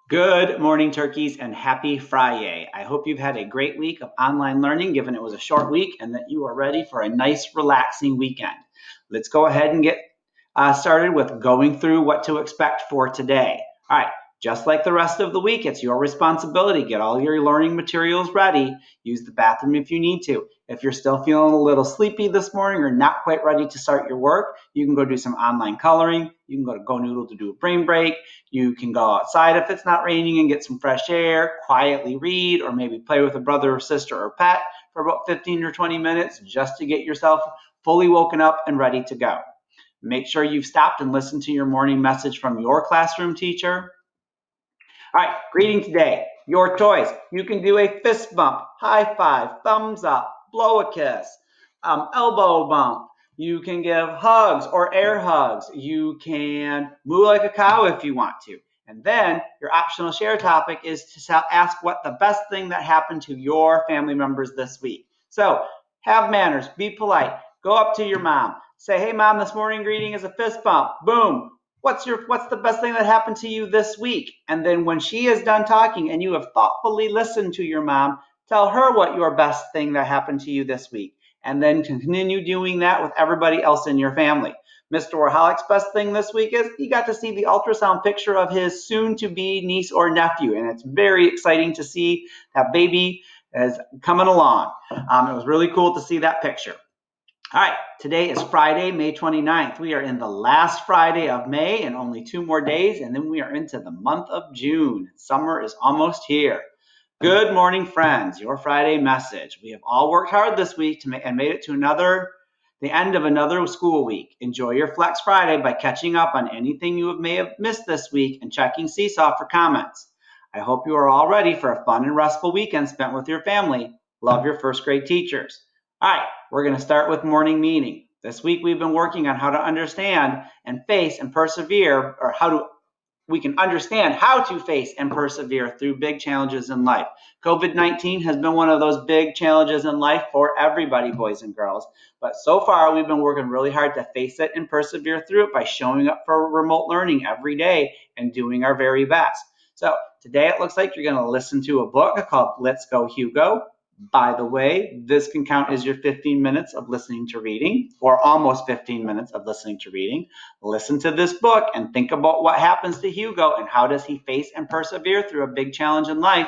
Good morning, turkeys, and happy Friday. I hope you've had a great week of online learning, given it was a short week, and that you are ready for a nice, relaxing weekend. Let's go ahead and get started with going through what to expect for today. All right, just like the rest of the week, it's your responsibility. Get all your learning materials ready. Use the bathroom if you need to. If you're still feeling a little sleepy this morning or not quite ready to start your work, you can go do some online coloring. You can go to Go Noodle to do a brain break. You can go outside if it's not raining and get some fresh air, quietly read, or maybe play with a brother or sister or pet for about 15 or 20 minutes just to get yourself fully woken up and ready to go. Make sure you've stopped and listened to your morning message from your classroom teacher. All right, greeting today, your choice. You can do a fist bump, high five, thumbs up, blow a kiss, elbow bump. You can give hugs or air hugs. You can moo like a cow if you want to. And then your optional share topic is to ask what the best thing that happened to your family members this week. So have manners, be polite, go up to your mom, say, hey mom, this morning greeting is a fist bump. Boom. What's the best thing that happened to you this week? And then when she is done talking and you have thoughtfully listened to your mom, tell her what your best thing that happened to you this week. And then continue doing that with everybody else in your family. Mr. Warholic's best thing this week is he got to see the ultrasound picture of his soon-to-be niece or nephew. And it's very exciting to see that baby is coming along. It was really cool to see that picture. All right, today is Friday, May 29th. We are in the last Friday of May and only 2 more days, and then we are into the month of June. Summer is almost here. Good morning, friends. Your Friday message. We have all worked hard this week and made it to the end of another school week. Enjoy your Flex Friday by catching up on anything you may have missed this week and checking Seesaw for comments. I hope you are all ready for a fun and restful weekend spent with your family. Love your first grade teachers. All right, we're going to start with morning meeting. This week we've been working on how to understand and face and persevere, or we can understand how to face and persevere through big challenges in life. COVID-19 has been one of those big challenges in life for everybody, boys and girls. But so far, we've been working really hard to face it and persevere through it by showing up for remote learning every day and doing our very best. So today it looks like you're going to listen to a book called Let's Go Hugo. By the way, this can count as your 15 minutes of listening to reading, or almost 15 minutes of listening to reading. Listen to this book and think about what happens to Hugo and how does he face and persevere through a big challenge in life.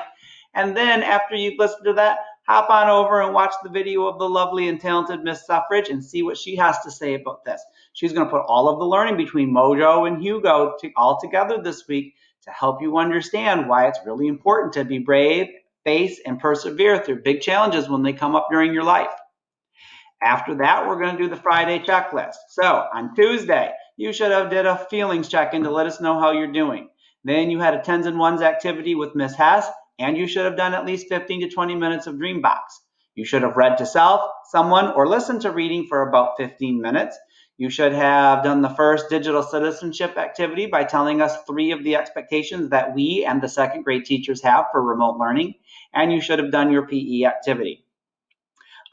And then after you've listened to that, hop on over and watch the video of the lovely and talented Miss Suffrage and see what she has to say about this. She's going to put all of the learning between Mojo and Hugo all together this week to help you understand why it's really important to be brave, face, and persevere through big challenges when they come up during your life. After that, we're going to do the Friday checklist. So on Tuesday, you should have did a feelings check-in to let us know how you're doing. Then you had a tens and ones activity with Miss Hess, and you should have done at least 15 to 20 minutes of Dreambox. You should have read to self, someone, or listened to reading for about 15 minutes. You should have done the first digital citizenship activity by telling us 3 of the expectations that we and the second grade teachers have for remote learning. And you should have done your PE activity.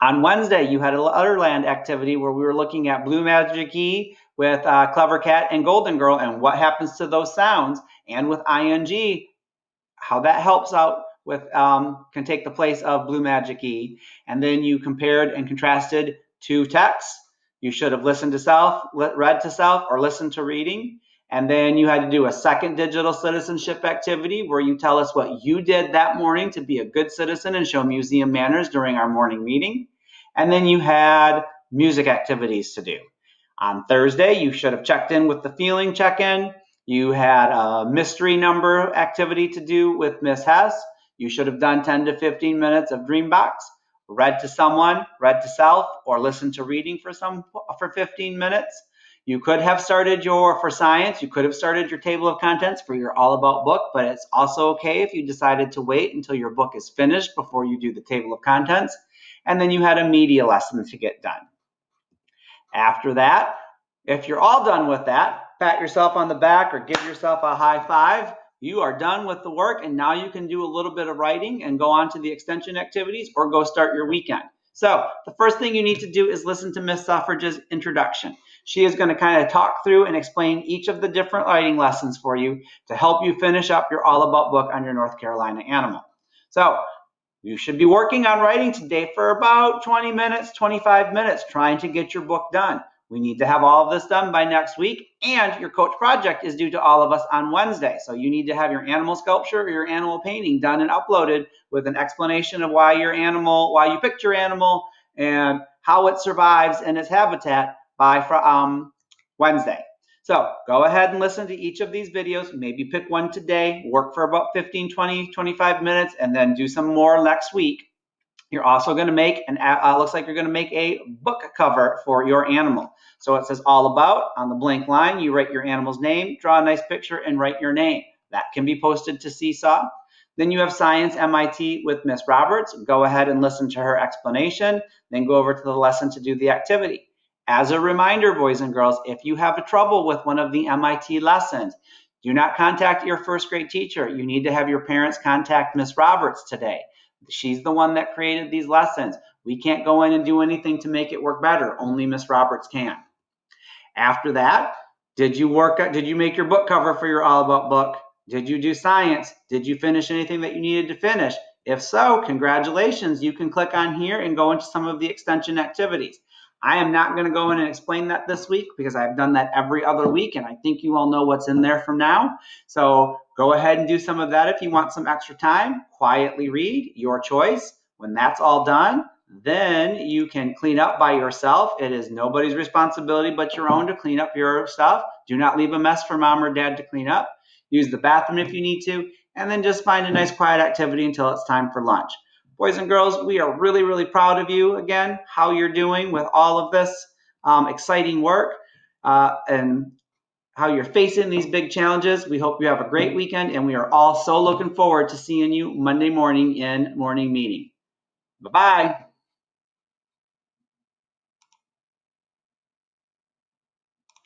On Wednesday, you had a Letterland activity where we were looking at Blue Magic E with Clever Cat and Golden Girl and what happens to those sounds, and with ing, how that helps out with can take the place of Blue Magic E. And then you compared and contrasted 2 texts. You should have listened to self, read to self, or listened to reading. And then you had to do a second digital citizenship activity where you tell us what you did that morning to be a good citizen and show museum manners during our morning meeting. And then you had music activities to do. On Thursday, you should have checked in with the feeling check-in. You had a mystery number activity to do with Miss Hess. You should have done 10 to 15 minutes of Dreambox, read to someone, read to self, or listened to reading for 15 minutes. You could have started for science, you could have started your table of contents for your All About book, but it's also okay if you decided to wait until your book is finished before you do the table of contents. And then you had a media lesson to get done. After that, if you're all done with that, pat yourself on the back or give yourself a high five. You are done with the work, and now you can do a little bit of writing and go on to the extension activities or go start your weekend. So the first thing you need to do is listen to Miss Suffrage's introduction. She is going to kind of talk through and explain each of the different writing lessons for you to help you finish up your All About book on your North Carolina animal. So you should be working on writing today for about 20 minutes, 25 minutes, trying to get your book done. We need to have all of this done by next week, and your coach project is due to all of us on Wednesday. So you need to have your animal sculpture or your animal painting done and uploaded with an explanation of why you picked your animal and how it survives in its habitat by Wednesday. So go ahead and listen to each of these videos. Maybe pick one today, work for about 15, 20, 25 minutes, and then do some more next week. You're also going to make looks like you're going to make a book cover for your animal. So it says all about. On the blank line, you write your animal's name, draw a nice picture, and write your name. That can be posted to Seesaw. Then you have Science MIT with Miss Roberts. Go ahead and listen to her explanation. Then go over to the lesson to do the activity. As a reminder, boys and girls, if you have trouble with one of the MIT lessons, do not contact your first grade teacher. You need to have your parents contact Miss Roberts today. She's the one that created these lessons. We can't go in and do anything to make it work better. Only Miss Roberts can. After that, did you make your book cover for your All About book? Did you do science? Did you finish anything that you needed to finish? If so, congratulations. You can click on here and go into some of the extension activities. I am not going to go in and explain that this week because I've done that every other week, and I think you all know what's in there from now. So go ahead and do some of that if you want some extra time. Quietly read, your choice. When that's all done, then you can clean up by yourself. It is nobody's responsibility but your own to clean up your stuff. Do not leave a mess for mom or dad to clean up. Use the bathroom if you need to, and then just find a nice quiet activity until it's time for lunch. Boys and girls, we are really, really proud of you, again, how you're doing with all of this exciting work and how you're facing these big challenges. We hope you have a great weekend, and we are all so looking forward to seeing you Monday morning in morning meeting. Bye-bye.